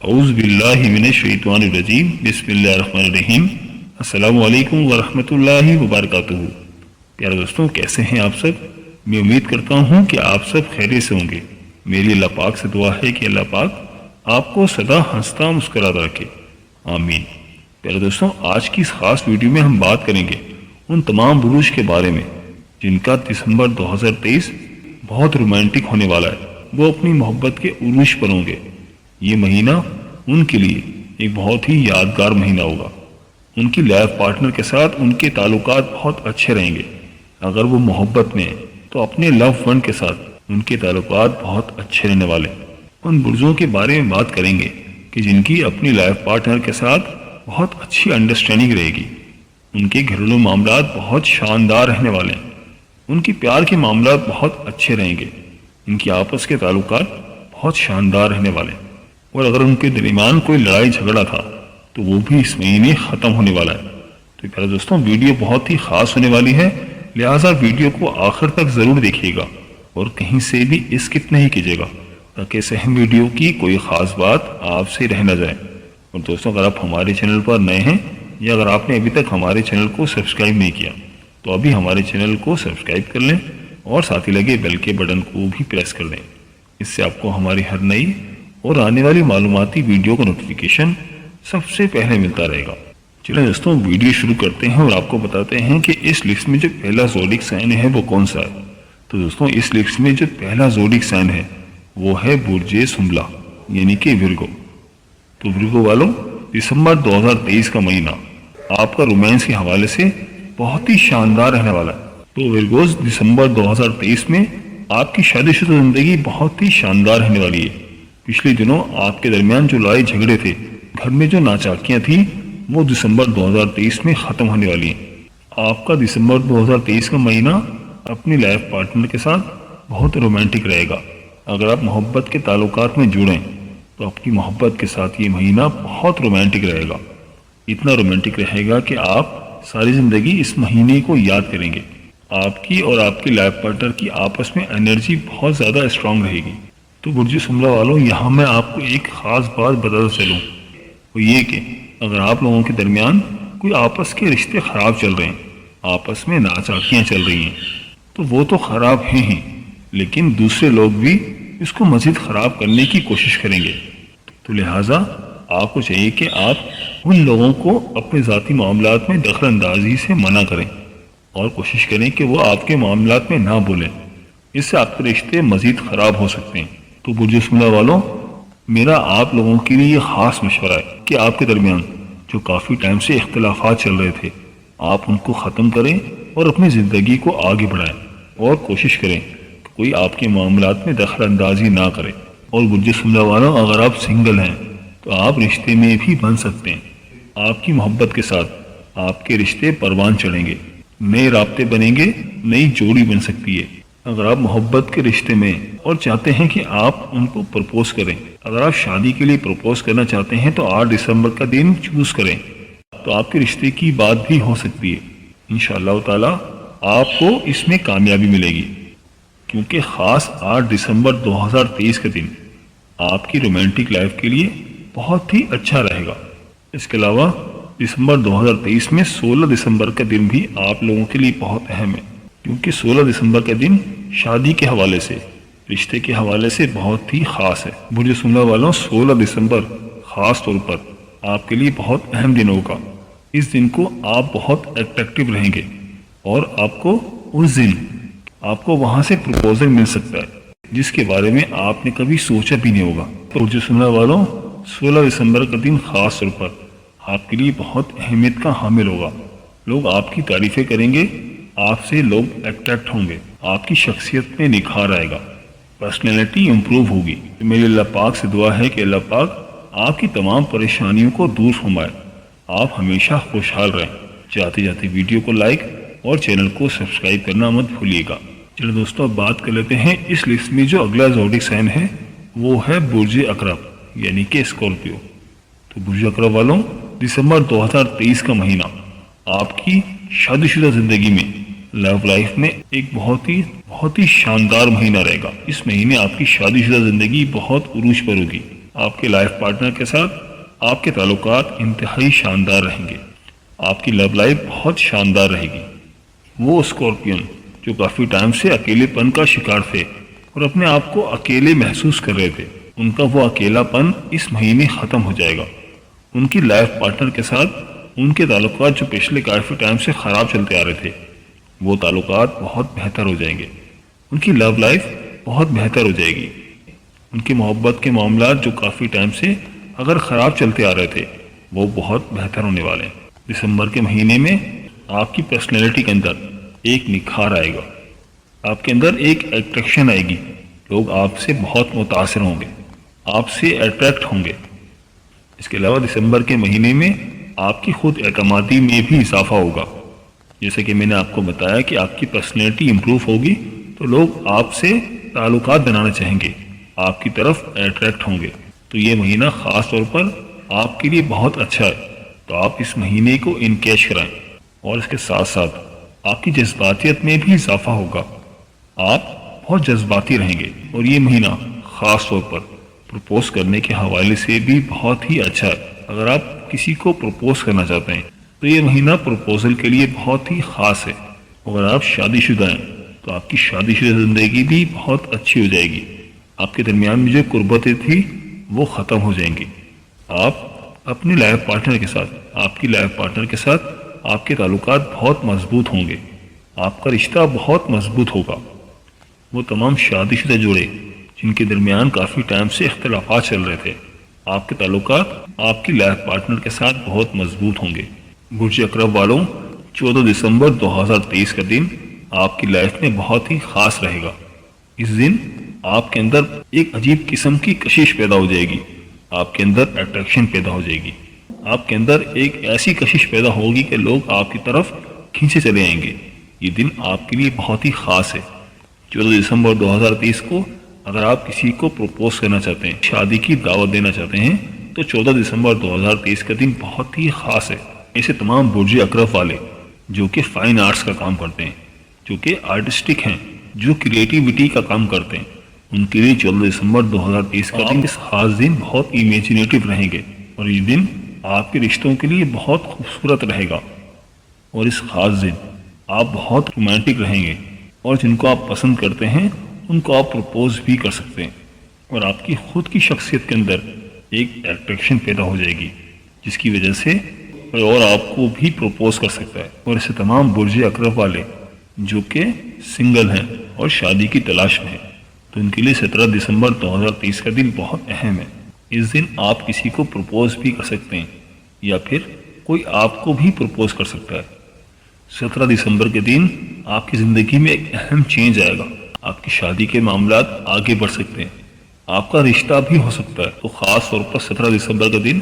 اعوذ باللہ من الشیطان الرجیم بسم اللہ الرحمن الرحیم السلام علیکم ورحمۃ اللہ وبرکاتہ۔ پیارے دوستوں، کیسے ہیں آپ سب؟ میں امید کرتا ہوں کہ آپ سب خیریت سے ہوں گے۔ میری اللہ پاک سے دعا ہے کہ اللہ پاک آپ کو سدا ہنستا مسکراتا رکھے، آمین۔ پیارے دوستوں، آج کی اس خاص ویڈیو میں ہم بات کریں گے ان تمام بروج کے بارے میں جن کا دسمبر 2023 بہت رومانٹک ہونے والا ہے۔ وہ اپنی محبت کے عروج پر ہوں گے۔ یہ مہینہ ان کے لیے ایک بہت ہی یادگار مہینہ ہوگا۔ ان کی لائف پارٹنر کے ساتھ ان کے تعلقات بہت اچھے رہیں گے۔ اگر وہ محبت میں ہیں تو اپنے لو ون کے ساتھ ان کے تعلقات بہت اچھے رہنے والے۔ ان برجوں کے بارے میں بات کریں گے کہ جن کی اپنی لائف پارٹنر کے ساتھ بہت اچھی انڈرسٹینڈنگ رہے گی۔ ان کے گھریلو معاملات بہت شاندار رہنے والے ہیں۔ ان کی پیار کے معاملات بہت اچھے رہیں گے۔ ان کی آپس کے تعلقات بہت شاندار رہنے والے ہیں، اور اگر ان کے درمیان کوئی لڑائی جھگڑا تھا تو وہ بھی اس مہینے ختم ہونے والا ہے۔ تو پیارے دوستوں، ویڈیو بہت ہی خاص ہونے والی ہے، لہٰذا ویڈیو کو آخر تک ضرور دیکھیے گا اور کہیں سے بھی اسکپ نہیں کیجیے گا تاکہ اس اہم ویڈیو کی کوئی خاص بات آپ سے رہ نہ جائے۔ اور دوستوں، اگر آپ ہمارے چینل پر نئے ہیں یا اگر آپ نے ابھی تک ہمارے چینل کو سبسکرائب نہیں کیا تو ابھی ہمارے چینل کو سبسکرائب کر لیں اور ساتھ ہی لگے بیل کے بٹن کو بھی پریس کر دیں۔ اس سے آپ کو ہماری ہر نئی اور آنے والی معلوماتی ویڈیو کا نوٹیفیکیشن سب سے پہلے ملتا رہے گا۔ چلیں دوستوں، ویڈیو شروع کرتے ہیں اور آپ کو بتاتے ہیں کہ اس لسٹ میں جو پہلا زوڈک سائن ہے وہ کون سا ہے۔ تو دوستوں، اس لسٹ میں جو پہلا زوڈک سائن ہے وہ ہے برج سنبلہ یعنی کہ ورگو۔ تو ورگو والوں، دسمبر 2023 کا مہینہ آپ کا رومانس کے حوالے سے بہت ہی شاندار رہنے والا ہے۔ تو ورگوز، دسمبر 2023 میں آپ کی شادی شدہ زندگی بہت ہی شاندار رہنے والی ہے۔ پچھلے دنوں آپ کے درمیان جو لڑائی جھگڑے تھے، گھر میں جو ناچاکیاں تھیں، وہ دسمبر 2023 میں ختم ہونے والی ہیں۔ آپ کا دسمبر 2023 کا مہینہ اپنی لائف پارٹنر کے ساتھ بہت رومانٹک رہے گا۔ اگر آپ محبت کے تعلقات میں جڑیں تو اپنی محبت کے ساتھ یہ مہینہ بہت رومانٹک رہے گا۔ اتنا رومانٹک رہے گا کہ آپ ساری زندگی اس مہینے کو یاد کریں گے۔ آپ کی اور آپ کی لائف پارٹنر کی آپس میں انرجی بہت زیادہ اسٹرانگ رہے گی۔ تو برج سنبلہ والوں، یہاں میں آپ کو ایک خاص بات بتاتا چلوں، وہ یہ کہ اگر آپ لوگوں کے درمیان کوئی آپس کے رشتے خراب چل رہے ہیں، آپس میں ناچاکیاں چل رہی ہیں، تو وہ تو خراب ہیں ہی، لیکن دوسرے لوگ بھی اس کو مزید خراب کرنے کی کوشش کریں گے۔ تو لہٰذا آپ کو چاہیے کہ آپ ان لوگوں کو اپنے ذاتی معاملات میں دخل اندازی سے منع کریں اور کوشش کریں کہ وہ آپ کے معاملات میں نہ بولیں۔ اس سے آپ کے رشتے مزید خراب ہو سکتے ہیں۔ تو برج سنبلہ والوں، میرا آپ لوگوں کے لیے یہ خاص مشورہ ہے کہ آپ کے درمیان جو کافی ٹائم سے اختلافات چل رہے تھے، آپ ان کو ختم کریں اور اپنی زندگی کو آگے بڑھائیں اور کوشش کریں کہ کوئی آپ کے معاملات میں دخل اندازی نہ کرے۔ اور برج سنبلہ والوں، اگر آپ سنگل ہیں تو آپ رشتے میں بھی بن سکتے ہیں۔ آپ کی محبت کے ساتھ آپ کے رشتے پروان چڑھیں گے، نئے رابطے بنیں گے، نئی جوڑی بن سکتی ہے۔ اگر آپ محبت کے رشتے میں اور چاہتے ہیں کہ آپ ان کو پرپوز کریں، اگر آپ شادی کے لیے پرپوز کرنا چاہتے ہیں تو 8 دسمبر کا دن چوز کریں، تو آپ کے رشتے کی بات بھی ہو سکتی ہے۔ انشاءاللہ تعالی آپ کو اس میں کامیابی ملے گی، کیونکہ خاص 8 دسمبر 2023 کا دن آپ کی رومانٹک لائف کے لیے بہت ہی اچھا رہے گا۔ اس کے علاوہ دسمبر 2023 میں 16 دسمبر کا دن بھی آپ لوگوں کے لیے بہت اہم ہے، کیونکہ 16 دسمبر کا دن شادی کے حوالے سے، رشتے کے حوالے سے بہت ہی خاص ہے۔ برج سنبلہ والوں، 16 دسمبر خاص طور پر آپ کے لیے بہت اہم دن ہوگا۔ اس دن کو آپ بہت اٹریکٹیو رہیں گے اور آپ کو اس دن آپ کو وہاں سے پروپوزل مل سکتا ہے جس کے بارے میں آپ نے کبھی سوچا بھی نہیں ہوگا۔ برج سنبلہ والوں، 16 دسمبر کا دن خاص طور پر آپ کے لیے بہت اہمیت کا حامل ہوگا۔ لوگ آپ کی تعریفیں کریں گے، آپ سے لوگ اٹریکٹ ہوں گے، آپ کی شخصیت میں نکھار آئے گا، پرسنالٹی امپروو ہوگی۔ میری اللہ پاک سے دعا ہے کہ اللہ پاک آپ کی تمام پریشانیوں کو دور فرمائے، آپ ہمیشہ خوشحال رہیں۔ جاتے جاتے ویڈیو کو لائک اور چینل کو سبسکرائب کرنا مت بھولیے گا۔ چلو دوستوں، اب بات کر لیتے ہیں اس لسٹ میں جو اگلا زوڈک سائن ہے وہ ہے برج عقرب یعنی کہ اسکارپیو۔ تو برج عقرب والوں، دسمبر 2023 کا مہینہ آپ کی شادی شدہ زندگی میں، لو لائف میں ایک بہت ہی شاندار مہینہ رہے گا۔ اس مہینے آپ کی شادی شدہ زندگی بہت عروج پر ہوگی۔ آپ کے لائف پارٹنر کے ساتھ آپ کے تعلقات انتہائی شاندار رہیں گے. آپ کی لو لائف بہت شاندار رہے گی. وہ اسکارپین جو کافی ٹائم سے اکیلے پن کا شکار تھے اور اپنے آپ کو اکیلے محسوس کر رہے تھے، ان کا وہ اکیلا پن اس مہینے ختم ہو جائے گا. ان کی لائف پارٹنر کے ساتھ ان کے تعلقات جو پچھلے کافی ٹائم سے خراب چلتے آ رہے تھے، وہ تعلقات بہت بہتر ہو جائیں گے. ان کی لو لائف بہت بہتر ہو جائے گی. ان کی محبت کے معاملات جو کافی ٹائم سے اگر خراب چلتے آ رہے تھے، وہ بہت بہتر ہونے والے ہیں. دسمبر کے مہینے میں آپ کی پرسنالٹی کے اندر ایک نکھار آئے گا. آپ کے اندر ایک اٹریکشن آئے گی. لوگ آپ سے بہت متاثر ہوں گے، آپ سے اٹریکٹ ہوں گے. اس کے علاوہ دسمبر کے مہینے میں آپ کی خود اعتمادی میں بھی اضافہ ہوگا. جیسے کہ میں نے آپ کو بتایا کہ آپ کی پرسنالٹی امپروو ہوگی تو لوگ آپ سے تعلقات بنانا چاہیں گے، آپ کی طرف اٹریکٹ ہوں گے. تو یہ مہینہ خاص طور پر آپ کے لیے بہت اچھا ہے. تو آپ اس مہینے کو انکیش کرائیں. اور اس کے ساتھ ساتھ آپ کی جذباتیت میں بھی اضافہ ہوگا. آپ بہت جذباتی رہیں گے اور یہ مہینہ خاص طور پر پرپوز کرنے کے حوالے سے بھی بہت ہی اچھا ہے. اگر آپ کسی کو پرپوز کرنا چاہتے ہیں تو یہ مہینہ پرپوزل کے لیے بہت ہی خاص ہے. اگر آپ شادی شدہ ہیں تو آپ کی شادی شدہ زندگی بھی بہت اچھی ہو جائے گی. آپ کے درمیان میں جو قربتیں تھیں وہ ختم ہو جائیں گی. آپ اپنی لائف پارٹنر کے ساتھ آپ کی لائف پارٹنر کے ساتھ آپ کے تعلقات بہت مضبوط ہوں گے. آپ کا رشتہ بہت مضبوط ہوگا. وہ تمام شادی شدہ جوڑے جن کے درمیان کافی ٹائم سے اختلافات چل رہے تھے، آپ کے تعلقات آپ کی لائف پارٹنر کے ساتھ بہت مضبوط ہوں گے. برج اکرم والوں، 14 دسمبر 2023 کا دن آپ کی لائف میں بہت ہی خاص رہے گا. اس دن آپ کے اندر ایک عجیب قسم کی کشش پیدا ہو جائے گی. آپ کے اندر اٹریکشن پیدا ہو جائے گی. آپ کے اندر ایک ایسی کشش پیدا ہوگی کہ لوگ آپ کی طرف کھینچے چلے آئیں گے. یہ دن آپ کے لیے بہت ہی خاص ہے. 14 دسمبر 2023 کو اگر آپ کسی کو پروپوز کرنا چاہتے ہیں، شادی کی دعوت دینا چاہتے ہیں، تو 14 دسمبر 2023 کا دن بہت ہی خاص ہے. ایسے تمام برج اکرم والے جو کہ فائن آرٹس کا کام کرتے ہیں، جو کہ آرٹسٹک ہیں، جو کریٹیوٹی کا کام کرتے ہیں، ان کے لیے 14 دسمبر 2023 کا دن اس خاص دن بہت امیجنیٹو رہیں گے. اور یہ دن آپ کے رشتوں کے لیے بہت خوبصورت رہے گا. اور اس خاص دن آپ بہت رومانٹک رہیں گے اور جن کو آپ پسند کرتے ہیں ان کو آپ پرپوز بھی کر سکتے ہیں. اور آپ کی خود کی شخصیت کے اندر ایک اٹریکشن پیدا ہو جائے گی جس کی وجہ سے اور آپ کو بھی پرپوز کر سکتا ہے. اور اسے تمام برج اکرم والے جو کہ سنگل ہیں اور شادی کی تلاش میں ہیں، تو ان کے لیے 17 دسمبر 2023 کا دن بہت اہم ہے. اس دن آپ کسی کو پرپوز بھی کر سکتے ہیں یا پھر کوئی آپ کو بھی پرپوز کر سکتا ہے. 17 دسمبر کے دن آپ کی زندگی میں ایک اہم چینج آئے گا. آپ کی شادی کے معاملات آگے بڑھ سکتے ہیں، آپ کا رشتہ بھی ہو سکتا ہے. تو خاص طور پر 17 دسمبر کا دن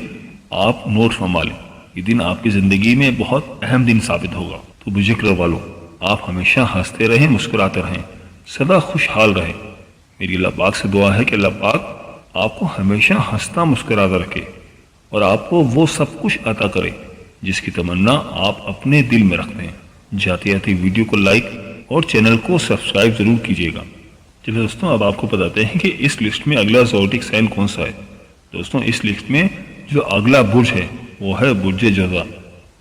آپ نوٹ فرما لیں. یہ دن آپ کی زندگی میں بہت اہم دن ثابت ہوگا. تو برج اکرم والوں، آپ ہمیشہ ہنستے رہیں، مسکراتے رہیں، سدا خوشحال رہیں. میری اللہ پاک سے دعا ہے کہ اللہ پاک آپ کو ہمیشہ ہنستا مسکراتا رکھے اور آپ کو وہ سب کچھ عطا کرے جس کی تمنا آپ اپنے دل میں رکھتے ہیں. جاتے جاتے ویڈیو کو لائک اور چینل کو سبسکرائب ضرور کیجیے گا. چلیے دوستوں، اب آپ کو بتاتے ہیں کہ اس لسٹ میں اگلا زوڈک سائن کون سا ہے. دوستوں، اس لسٹ میں جو اگلا برج ہے وہ ہے برج جوزا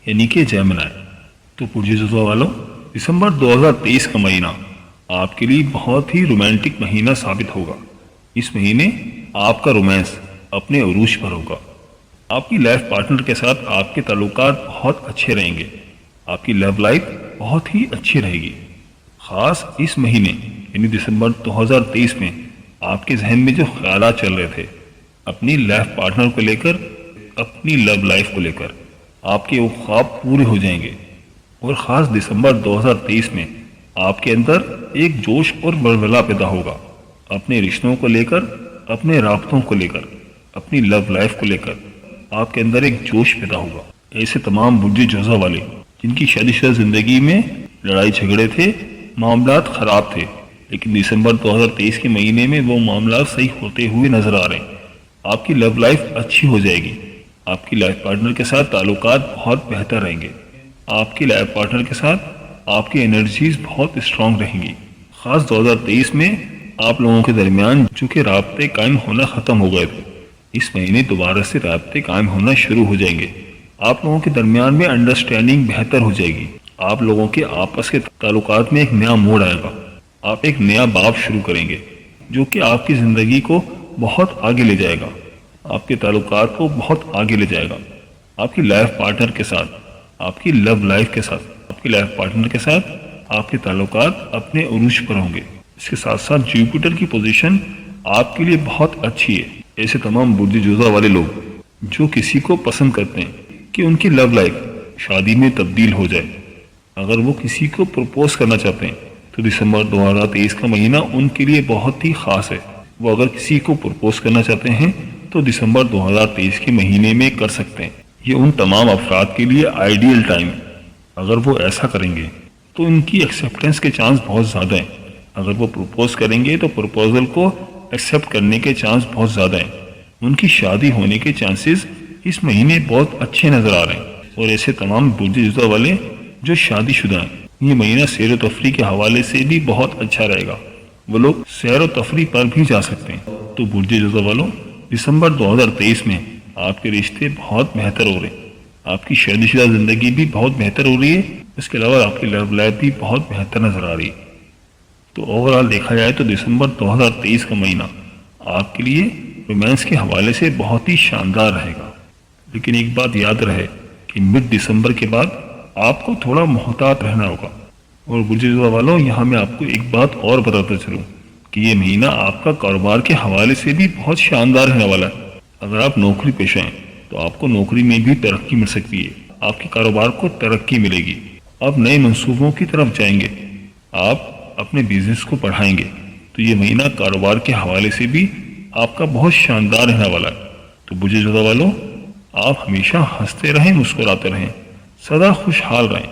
یعنی کہ جیمنائی. تو برج جوزا والوں، دسمبر 2023 کا مہینہ آپ کے لیے بہت ہی رومانٹک مہینہ ثابت ہوگا. اس مہینے آپ کا رومانس اپنے عروج پر ہوگا. آپ کی لائف پارٹنر کے ساتھ آپ کے تعلقات بہت اچھے رہیں گے. آپ کی لو لائف بہت ہی اچھی رہے گی. خاص اس مہینے یعنی دسمبر 2023 میں آپ کے ذہن میں جو خیالات چل رہے تھے اپنی لائف پارٹنر کو لے کر، اپنی لو لائف کو لے کر، آپ کے وہ خواب پورے ہو جائیں گے. اور خاص دسمبر 2023 میں آپ کے اندر ایک جوش اور ولولہ پیدا ہوگا اپنے رشتوں کو لے کر، اپنے رابطوں کو لے کر، اپنی لو لائف کو لے کر. آپ کے اندر ایک جوش پیدا ہوگا. ایسے تمام برج جوزا والے جن کی شادی شدہ زندگی میں لڑائی جھگڑے تھے، معاملات خراب تھے، لیکن دسمبر 2023 کے مہینے میں وہ معاملات صحیح ہوتے ہوئے نظر آ رہے ہیں. آپ کی لو لائف اچھی ہو جائے گی. آپ کی لائف پارٹنر کے ساتھ تعلقات بہت بہتر رہیں گے. آپ کی لائف پارٹنر کے ساتھ آپ کی انرجیز بہت اسٹرانگ رہیں گی. خاص 2023 میں آپ لوگوں کے درمیان جو کہ رابطے قائم ہونا ختم ہو گئے تھے، اس مہینے دوبارہ سے رابطے قائم ہونا شروع ہو جائیں گے۔ آپ لوگوں کے درمیان میں انڈرسٹینڈنگ بہتر ہو جائے گی۔ آپ لوگوں کے آپس کے تعلقات میں ایک نیا موڑ آئے گا۔ آپ ایک نیا باب شروع کریں گے جو کہ آپ کی زندگی کو بہت آگے لے جائے گا، آپ کے تعلقات کو بہت آگے لے جائے گا۔ آپ کی لائف پارٹنر کے ساتھ، آپ کی لو لائف کے ساتھ، آپ کی لائف پارٹنر کے ساتھ آپ کے تعلقات اپنے عروج پر ہوں گے۔ اس کے ساتھ ساتھ جوپیٹر کی پوزیشن آپ کے لیے بہت اچھی ہے۔ ایسے تمام برج جوزہ والے لوگ جو کسی کو پسند کرتے ہیں کہ ان کی لو لائف شادی میں تبدیل ہو جائے، اگر وہ کسی کو پروپوز کرنا چاہتے ہیں تو دسمبر 2023 کا مہینہ ان کے لیے بہت ہی خاص ہے۔ وہ اگر کسی کو پروپوز کرنا چاہتے ہیں تو دسمبر 2023 کے مہینے میں کر سکتے ہیں۔ یہ ان تمام افراد کے لیے آئیڈیل ٹائم ہے۔ اگر وہ ایسا کریں گے تو ان کی ایکسیپٹنس کے چانس بہت زیادہ ہیں۔ اگر وہ پروپوز کریں گے تو پروپوزل کو ایکسیپٹ کرنے کے چانس بہت زیادہ ہیں۔ ان کی شادی ہونے کے چانسز اس مہینے بہت اچھے نظر آ رہے ہیں۔ اور ایسے تمام برج جوزہ والے جو شادی شدہ ہیں، یہ مہینہ سیر و تفریح کے حوالے سے بھی بہت اچھا رہے گا۔ وہ لوگ سیر و تفریح پر بھی جا سکتے ہیں۔ تو برج جوزہ والوں، دسمبر 2023 میں آپ کے رشتے بہت بہتر ہو رہے ہیں۔ آپ کی شادی شدہ زندگی بھی بہت بہتر ہو رہی ہے۔ اس کے علاوہ آپ کی لو لائف بھی بہت بہتر نظر آ رہی ہے۔ تو اوورآل دیکھا جائے تو دسمبر 2023 کا مہینہ آپ کے لیے رومانس کے حوالے سے بہت ہی شاندار رہے گا۔ لیکن ایک بات یاد رہے کہ مڈ دسمبر کے بعد آپ کو تھوڑا محتاط رہنا ہوگا۔ اور برج جوزہ والوں، یہاں میں آپ کو ایک بات اور بتاتا چلوں کہ یہ مہینہ آپ کا کاروبار کے حوالے سے بھی بہت شاندار رہنے والا ہے۔ اگر آپ نوکری پیشہ ہیں تو آپ کو نوکری میں بھی ترقی مل سکتی ہے۔ آپ کے کاروبار کو ترقی ملے گی۔ آپ نئے منصوبوں کی طرف جائیں گے۔ آپ اپنے بزنس کو بڑھائیں گے۔ تو یہ مہینہ کاروبار کے حوالے سے بھی آپ کا بہت شاندار رہنے والا ہے۔ تو برج جوزہ والوں، آپ ہمیشہ ہنستے رہیں، مسکراتے رہیں، سدا خوشحال رہیں۔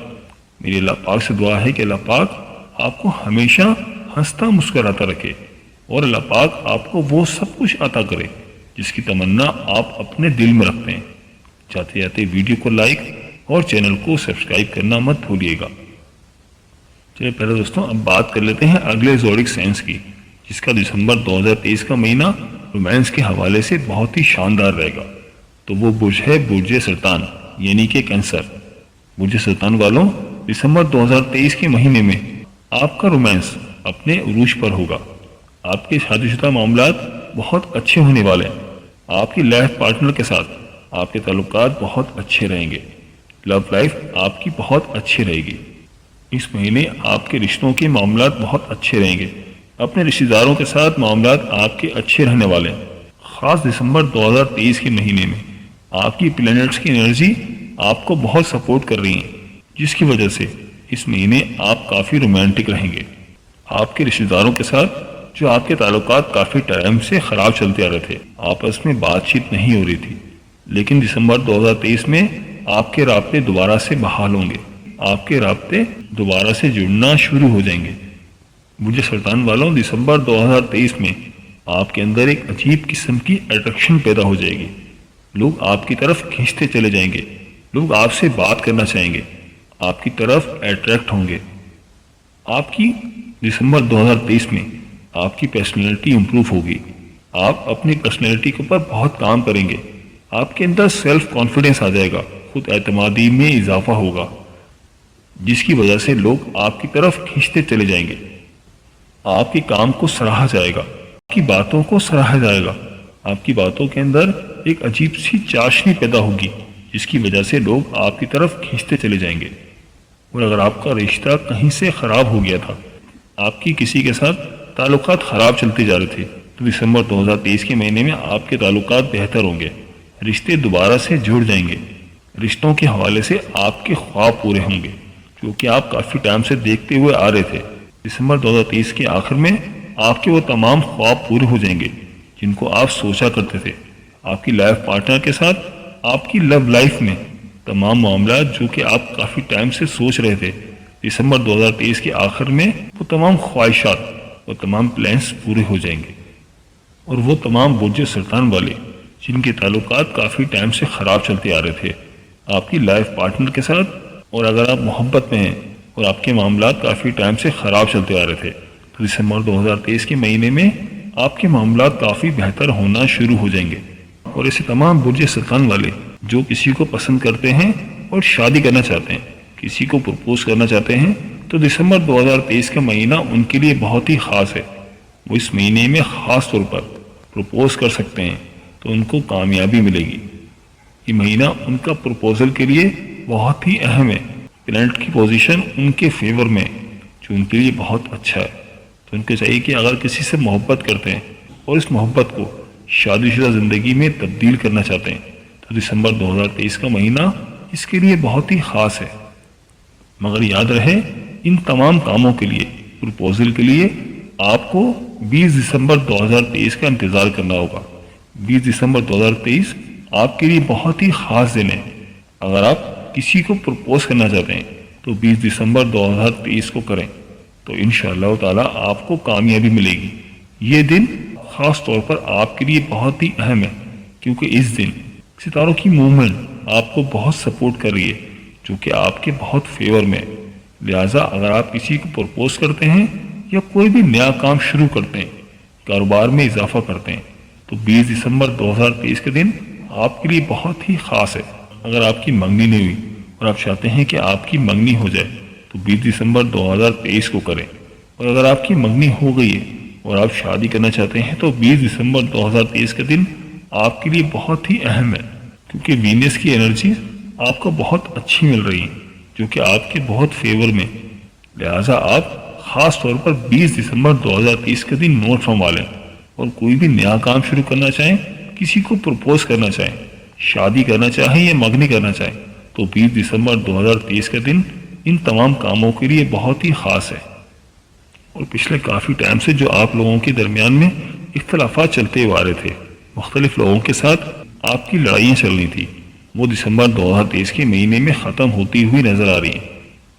میری اللہ پاک سے دعا ہے کہ اللہ پاک آپ کو ہمیشہ ہنستا مسکراتا رکھے اور اللہ پاک آپ کو وہ سب کچھ عطا کرے جس کی تمنا آپ اپنے دل میں رکھتے ہیں۔ چاہتے جاتے ویڈیو کو لائک اور چینل کو سبسکرائب کرنا مت بھولیے گا۔ چلیے پہلے دوستوں اب بات کر لیتے ہیں اگلے زوڈک سائنس کی، جس کا دسمبر 2023 کا مہینہ رومانس کے حوالے سے بہت ہی شاندار رہے گا۔ تو وہ برج ہے برج سرطان، یعنی کہ کینسر۔ برج سرطان والوں، دسمبر 2023 کے مہینے میں آپ کا رومانس اپنے عروج پر ہوگا۔ آپ کے شادی شدہ معاملات بہت اچھے ہونے والے ہیں۔ آپ کی لائف پارٹنر کے ساتھ آپ کے تعلقات بہت اچھے رہیں گے۔ لو لائف آپ کی بہت اچھی رہے گی۔ اس مہینے آپ کے رشتوں کے معاملات بہت اچھے رہیں گے۔ اپنے رشتہ داروں کے ساتھ معاملات آپ کے اچھے رہنے والے ہیں۔ خاص دسمبر 2023 کے مہینے میں آپ کی پلینٹس کی انرجی آپ کو بہت سپورٹ کر رہی ہیں، جس کی وجہ سے اس مہینے آپ کافی رومانٹک رہیں گے۔ آپ کے رشتہ داروں کے ساتھ جو آپ کے تعلقات کافی ٹائم سے خراب چلتے آ رہے تھے، آپس میں بات چیت نہیں ہو رہی تھی، لیکن دسمبر 2023 میں آپ کے رابطے دوبارہ سے بحال ہوں گے۔ آپ کے رابطے دوبارہ سے جڑنا شروع ہو جائیں گے۔ برج سرطان والوں، دسمبر 2023 میں آپ کے اندر ایک عجیب قسم کی اٹریکشن پیدا ہو جائے گی۔ لوگ آپ کی طرف کھینچتے چلے جائیں گے۔ لوگ آپ سے بات کرنا چاہیں گے، آپ کی طرف اٹریکٹ ہوں گے۔ آپ کی دسمبر 2023 میں آپ کی پرسنالٹی امپروو ہوگی۔ آپ اپنی پرسنالٹی کے اوپر بہت کام کریں گے۔ آپ کے اندر سیلف کانفیڈنس آ جائے گا، خود اعتمادی میں اضافہ ہوگا، جس کی وجہ سے لوگ آپ کی طرف کھینچتے چلے جائیں گے۔ آپ کے کام کو سراہا جائے گا، آپ کی باتوں کو سراہا جائے گا۔ آپ کی باتوں کے اندر ایک عجیب سی چاشنی پیدا ہوگی، جس کی وجہ سے لوگ آپ کی طرف کھینچتے چلے جائیں گے۔ اور اگر آپ کا رشتہ کہیں سے خراب ہو گیا تھا، آپ کی کسی کے ساتھ تعلقات خراب چلتے جا رہے تھے، تو دسمبر 2023 کے مہینے میں آپ کے تعلقات بہتر ہوں گے۔ رشتے دوبارہ سے جڑ جائیں گے۔ رشتوں کے حوالے سے آپ کے خواب پورے ہوں گے، جو کہ آپ کافی ٹائم سے دیکھتے ہوئے آ رہے تھے۔ دسمبر 2023 کے آخر میں آپ کے وہ تمام خواب پورے ہو جائیں گے جن کو آپ سوچا کرتے تھے۔ آپ کی لائف پارٹنر کے ساتھ آپ کی لو لائف میں تمام معاملات جو کہ آپ کافی ٹائم سے سوچ رہے تھے، دسمبر 2023 کے آخر میں وہ تمام خواہشات اور تمام پلانس پورے ہو جائیں گے۔ اور وہ تمام برج سرطان والے جن کے تعلقات کافی ٹائم سے خراب چلتے آ رہے تھے آپ کی لائف پارٹنر کے ساتھ، اور اگر آپ محبت میں ہیں اور آپ کے معاملات کافی ٹائم سے خراب چلتے آ رہے تھے، تو دسمبر 2023 کے مہینے میں آپ کے معاملات کافی بہتر ہونا شروع ہو جائیں گے۔ اور ایسے تمام برج سرطان والے جو کسی کو پسند کرتے ہیں اور شادی کرنا چاہتے ہیں، کسی کو پرپوز کرنا چاہتے ہیں، تو دسمبر 2023 کا مہینہ ان کے لیے بہت ہی خاص ہے۔ وہ اس مہینے میں خاص طور پر پرپوز کر سکتے ہیں تو ان کو کامیابی ملے گی۔ یہ مہینہ ان کا پرپوزل کے لیے بہت ہی اہم ہے۔ پلانٹ کی پوزیشن ان کے فیور میں، جو ان کے لیے بہت اچھا ہے، تو ان کو چاہیے کہ اگر کسی سے محبت کرتے ہیں اور اس محبت کو شادی شدہ زندگی میں تبدیل کرنا چاہتے ہیں تو دسمبر 2023 کا مہینہ اس کے لیے بہت ہی خاص ہے۔ مگر یاد رہے، ان تمام کاموں کے لیے، پرپوزل کے لیے آپ کو 20 دسمبر 2023 کا انتظار کرنا ہوگا۔ 20 دسمبر 2023 آپ کے لیے بہت ہی خاص دن ہے۔ اگر آپ کسی کو پرپوز کرنا چاہتے ہیں تو 20 دسمبر 2023 کو کریں تو انشاءاللہ تعالی آپ کو کامیابی ملے گی۔ یہ دن خاص طور پر آپ کے لیے بہت ہی اہم ہے، کیونکہ اس دن ستاروں کی موومنٹ آپ کو بہت سپورٹ کر رہی ہے، جو کہ آپ کے بہت فیور میں ہے۔ لہٰذا اگر آپ کسی کو پرپوز کرتے ہیں یا کوئی بھی نیا کام شروع کرتے ہیں، کاروبار میں اضافہ کرتے ہیں، تو 20 دسمبر 2023 کے دن آپ کے لیے بہت ہی خاص ہے۔ اگر آپ کی منگنی نہیں ہوئی اور آپ چاہتے ہیں کہ آپ کی منگنی ہو جائے تو 20 دسمبر 2023 کو کریں، اور اگر آپ کی منگنی ہو گئی ہے اور آپ شادی کرنا چاہتے ہیں تو 20 دسمبر 2023 کے دن آپ کے لیے بہت ہی اہم ہے، کیونکہ وینس کی انرجی آپ کو بہت اچھی مل رہی ہے، جو کہ آپ کے بہت فیور میں۔ لہٰذا آپ خاص طور پر 20 دسمبر 2023 کے دن نوٹ فرما لیں، اور کوئی بھی نیا کام شروع کرنا چاہیں، کسی کو پرپوز کرنا چاہیں، شادی کرنا چاہیں یا منگنی کرنا چاہیں، تو 20 دسمبر 2023 کا دن ان تمام کاموں کے لیے بہت ہی خاص ہے۔ اور پچھلے کافی ٹائم سے جو آپ لوگوں کے درمیان میں اختلافات چلتے ہوئے آ رہے تھے، مختلف لوگوں کے ساتھ آپ کی لڑائیاں چل رہی تھی، وہ دسمبر 2023 کے مہینے میں ختم ہوتی ہوئی نظر آ رہی ہیں۔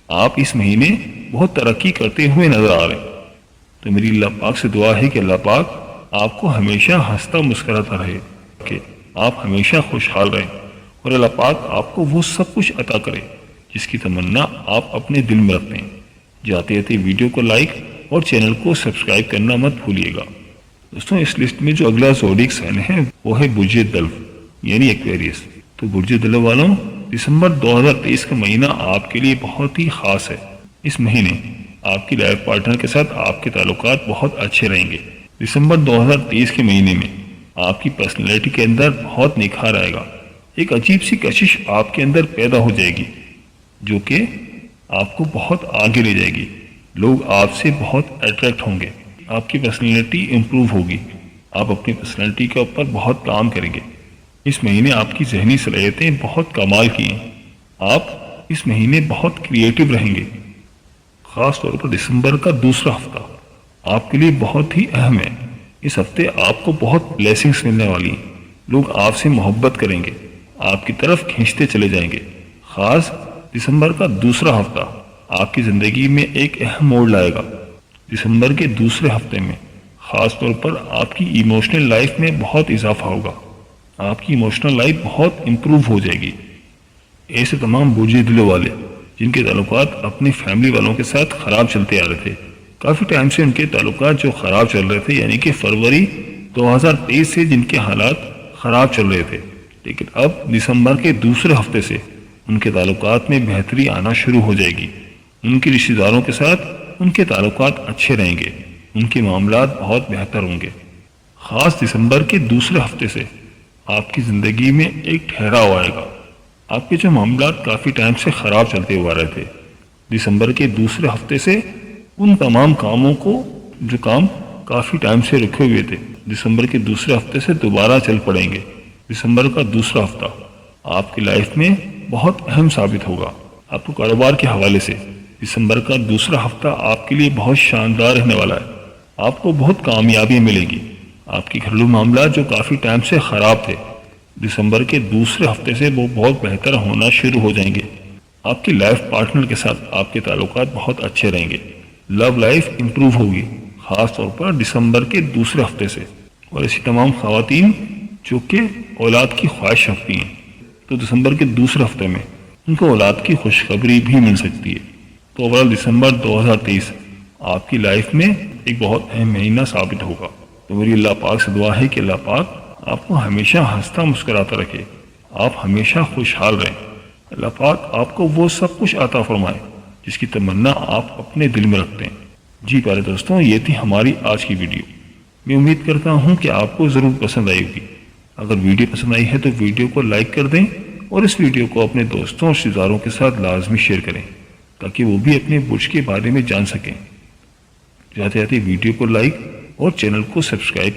آپ اس مہینے بہت ترقی کرتے ہوئے نظر آ رہے ہیں۔ تو میری اللہ پاک سے دعا ہے کہ اللہ پاک آپ کو ہمیشہ ہنستا مسکراتا رہے، کہ آپ ہمیشہ خوشحال رہیں، اور اللہ پاک آپ کو وہ سب کچھ عطا کرے جس کی تمنا آپ اپنے دل میں رکھتے ہیں۔ جاتے جاتے ویڈیو کو لائک اور چینل کو سبسکرائب کرنا مت بھولیے گا۔ دوستوں، اس لسٹ میں جو اگلا زوڈیک سائن ہے وہ ہے برج دلو یعنی ایکویریس۔ تو برج دلو والوں، دسمبر 2023 کا مہینہ آپ کے لیے بہت ہی خاص ہے۔ اس مہینے آپ کی لائف پارٹنر کے ساتھ آپ کے تعلقات بہت اچھے رہیں گے۔ دسمبر 2023 کے مہینے میں آپ کی پرسنالٹی کے اندر بہت نکھار آئے گا۔ ایک عجیب سی کشش آپ کے اندر پیدا ہو جائے گی، جو کہ آپ کو بہت آگے لے جائے گی۔ لوگ آپ سے بہت اٹریکٹ ہوں گے، آپ کی پرسنالٹی امپروو ہوگی، آپ اپنی پرسنالٹی کے اوپر بہت کام کریں گے۔ اس مہینے آپ کی ذہنی صلاحیتیں بہت کمال کی ہیں۔ آپ اس مہینے بہت کریٹیو رہیں گے۔ خاص طور پر دسمبر کا دوسرا ہفتہ آپ کے لیے بہت ہی اہم ہے۔ اس ہفتے آپ کو بہت بلیسنگز ملنے والی ہیں۔ لوگ آپ سے محبت کریں گے، آپ کی طرف کھینچتے چلے جائیں گے۔ خاص دسمبر کا دوسرا ہفتہ آپ کی زندگی میں ایک اہم موڑ لائے گا۔ دسمبر کے دوسرے ہفتے میں خاص طور پر آپ کی ایموشنل لائف میں بہت اضافہ ہوگا۔ آپ کی ایموشنل لائف بہت امپروو ہو جائے گی۔ ایسے تمام برج دلو والے جن کے تعلقات اپنی فیملی والوں کے ساتھ خراب چلتے آ رہے تھے، کافی ٹائم سے ان کے تعلقات جو خراب چل رہے تھے، یعنی کہ فروری 2023 سے جن کے حالات خراب چل رہے تھے، لیکن اب دسمبر کے دوسرے ہفتے سے ان کے تعلقات میں بہتری آنا شروع ہو جائے گی۔ ان کے رشتہ داروں کے ساتھ ان کے تعلقات اچھے رہیں گے، ان کے معاملات بہت بہتر ہوں گے۔ خاص دسمبر کے دوسرے ہفتے سے آپ کی زندگی میں ایک ٹھہراؤ آئے گا۔ آپ کے جو معاملات کافی ٹائم سے خراب چلتے ہوئے آ رہے تھے، دسمبر کے دوسرے ہفتے سے ان تمام کاموں کو جو کام کافی ٹائم سے رکھے ہوئے تھے، دسمبر کے دوسرے ہفتے سے دوبارہ چل پڑیں گے۔ دسمبر کا دوسرا ہفتہ آپ کی لائف میں بہت اہم ثابت ہوگا۔ آپ کو کاروبار کے حوالے سے دسمبر کا دوسرا ہفتہ آپ کے لیے بہت شاندار رہنے والا ہے۔ آپ کو بہت کامیابی ملے گی۔ آپ کے گھریلو معاملات جو کافی ٹائم سے خراب تھے، دسمبر کے دوسرے ہفتے سے وہ بہت بہتر ہونا شروع ہو جائیں گے۔ آپ کی لائف پارٹنر کے ساتھ آپ کے تعلقات بہت اچھے رہیں گے۔ لو لائف امپروو ہوگی، خاص طور پر دسمبر کے دوسرے ہفتے سے۔ اور ایسی تمام خواتین جو کہ اولاد کی خواہش رکھتی ہیں، تو دسمبر کے دوسرے ہفتے میں ان کو اولاد کی خوشخبری بھی مل سکتی ہے۔ تو اوورال دسمبر 2023 آپ کی لائف میں ایک بہت اہم مہینہ ثابت ہوگا۔ تو میری اللہ پاک سے دعا ہے کہ اللہ پاک آپ کو ہمیشہ ہنستا مسکراتا رکھے، آپ ہمیشہ خوشحال رہیں۔ اللہ پاک آپ کو وہ سب کچھ عطا فرمائے جس کی تمنا آپ اپنے دل میں رکھتے ہیں۔ جی پیارے دوستوں، یہ تھی ہماری آج کی ویڈیو۔ میں امید کرتا ہوں کہ آپ کو ضرور پسند آئی ہوگی۔ اگر ویڈیو پسند آئی ہے تو ویڈیو کو لائک کر دیں اور اس ویڈیو کو اپنے دوستوں اور رشتہ داروں کے ساتھ لازمی شیئر کریں تاکہ وہ بھی اپنے برج کے بارے میں جان سکیں۔ جاتے جاتے ویڈیو کو لائک اور چینل کو سبسکرائب